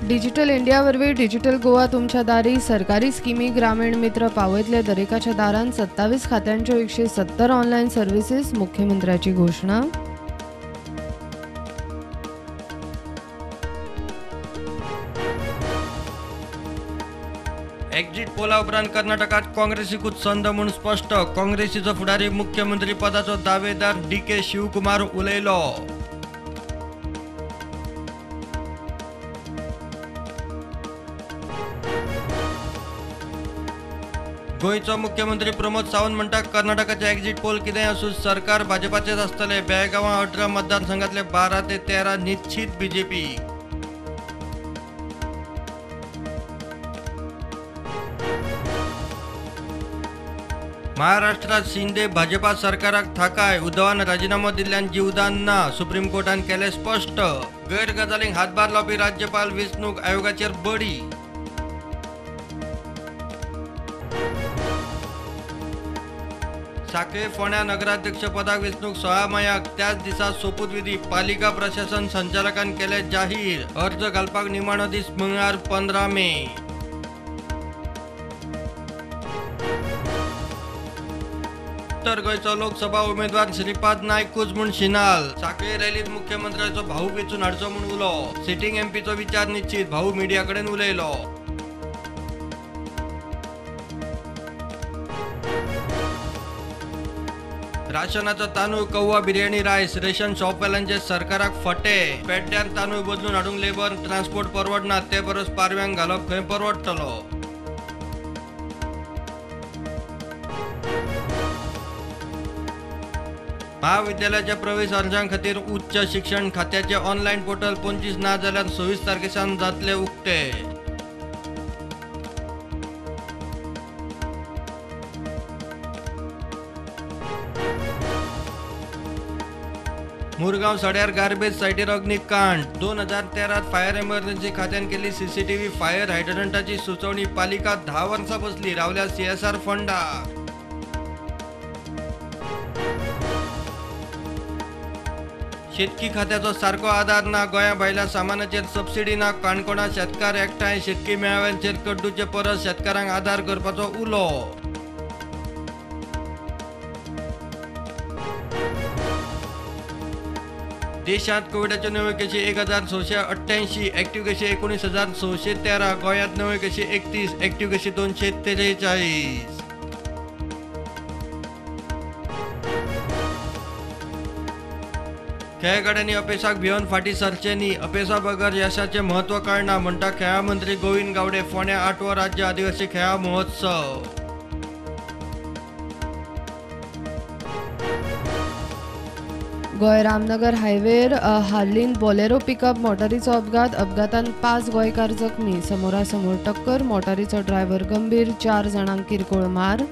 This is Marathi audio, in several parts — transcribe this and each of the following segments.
डिजिटल इंडिया वरवीं डिजिटल गोवा तुमच्या दारी सरकारी स्किमी ग्रामीण मित्र पावयतले दरेकाच्या दारान 27 खात्यांच्यो 170 ऑनलायन सर्व्हिसेस मुख्यमंत्र्याची घोषणा। एक्झिट पोला उपरांत कर्नाटकात काँग्रेसीकूच संद म्हूण स्पष्ट। काँग्रेसीचो फुडारी मुख्यमंत्री पदाचो दावेदार DK शिवकुमार उलयलो। गोंयचो मुख्यमंत्री प्रमोद सावंत म्हणटा कर्नाटकाचे एक्झिट पोल कितेंय आसूं सरकार भाजपाचेच आसतले। बेळगांव 18 मतदारसंघातले 12 ते 13 निश्चित BJP। महाराष्ट्रात शिंदे भाजपा सरकाराक थाकाय। उद्धवान राजीनामो दिल्ल्यान जीवदान ना, सुप्रीम कोर्टान केले स्पष्ट। गैरगजालींक हातभार लावपी राज्यपाल वेंचणूक आयोगाचेर बडी। साखळे फोंड्या नगराध्यक्ष पदाक वेंचणूक 16 मेयाक त्याच दिसा सोपूतविधी। पालिका प्रशासन संचालकान केले जाहीर। अर्ज घालपाक निमाणो दीस मंगळार 15 मे। उत्तर गोंयचो लोकसभा उमेदवार श्रीपाद नायकूच म्हूण शिनाल। साखळे रॅलीत मुख्यमंत्र्याचो भाऊ वेंचून हाडचो म्हूण उलो। सिटींग MPचो विचार निश्चित, भाऊ मिडिया कडेन उलयलो। राशनाचो तांदूळ कव्वा बिर्याणी रायस। रेशन शॉपवाल्यांचे सरकाराक फटे। पेड्ड्यार तांदूळ बदलून हाडूंक लेबर ट्रान्सपोर्ट परवडना, ते परस पारव्यांक घालप खंय परवडटलो। महाविद्यालयाच्या प्रवेश अर्जां खातीर उच्च शिक्षण खात्याचे ऑनलायन पोर्टल 25 ना जाल्यार 26 तारखेसान जातले उक्ते। मुरगांव सड्यार गार्बेज सायटीर अग्निकांड। 2013 फायर एमर्जन्सी खात्यान केली CCTV फायर हायड्रंटाची सुचोवणी। पालिका 10 वर्सां बसली, रावल्या CSR फंडाक। शेतकी खात्याचो सारको आधार ना, गोंया भायल्या सामानाचेर सबसिडी ना। काणकोणा शेतकार एकठांय, शेतकी मेळाव्यांचेर कड्डूचे परस शेतकारांक आधार करपाचो उलो। देशात कोविडाच्यो नव्यो केशी 1688, एक्टिव्ह केशी 19,613। गोंयात नव्यो केशी 31, एक्टिव्ह केशी 243। खेळगड्यांनी अपेसाक भिवन फाटी सरचे न्ही, अपेसा बगर यशाचे महत्व कळना म्हणटा खेळा मंत्री गोविंद गावडे। फोंड्या 8वो राज्य आदिवासी खेळा महोत्सव। गोय रामनगर हायवेर हार्लीन बोलेरो पिकअप मोटारीचो अपघातान 5 गोंयकार जखमी। समोरासमोर टक्कर, मोटारीचो ड्रायव्हर गंभीर, 4 जाणांक किरकोळ मार।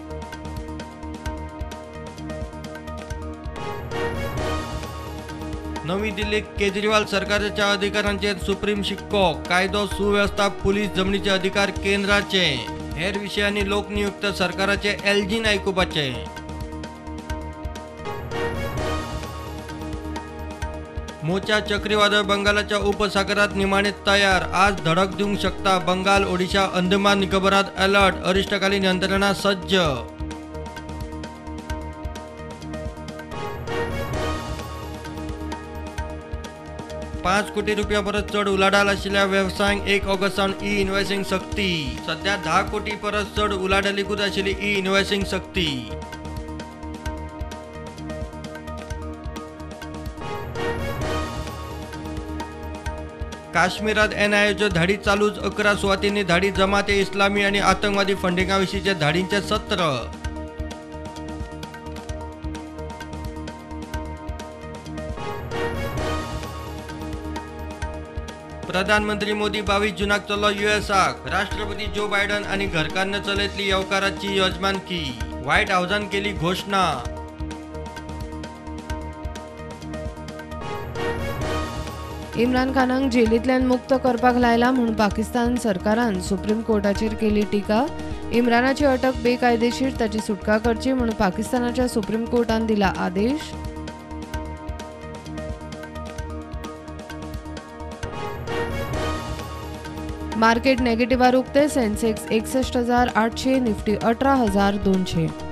नवी दिल्लीत केजरीवाल सरकारच्या अधिकारांचेर सुप्रीम शिक्को। कायदो सुव्यवस्था, पुलीस जमनीचे अधिकार केंद्राचे। हेर विशयांनी लोकनियुक्त सरकाराचे एलजीन आयकुपाचे। मोचा चक्रीवादळ बंगालच्या उपसागरात निमाणे तयार। आज धडक दिवंक शकता। बंगाल, ओडिशा, अंदमान निकोबारात अलर्ट। अरिष्टकालीन यंत्रणा सज्ज। ₹5 कोटी परस चढ उलाढाल आशिल्ल्या वेवसायांक 1 ऑगस्टान ई-इनवॉयसिंग सक्ती। सध्या 10 कोटी परस चढ उलाढालीकूच आशिल्ली ई-इनवॉयसिंग सक्ती। काश्मीरात NIAच्यो धाडी चालूच। 11 सुवातींनी धाडी। जमाते इस्लामी आणि आतंकवादी फंडिंगाविशींचे धाडींचे सत्र। प्रधानमंत्री मोदी 22 जूनाक चल्लो USAक। राष्ट्रपती जो बायडन आणि घरकान्न चलयतली येवकाराची यजमानकी। व्हाईट हाऊसान केली घोषणा। इम्रान खानाक जेलींतल्यान मुक्त करपाक लायला म्हूण पाकिस्तान सरकारान सुप्रीम कोर्टाचेर केली टिका। इम्रानाची अटक बेकायदेशीर, ताची सुटका करची म्हूण पाकिस्तानाच्या सुप्रीम कोर्टान दिला आदेश। मार्केट नेगेटिव्ह उगते. Sensex 61,800, Nifty 18,200.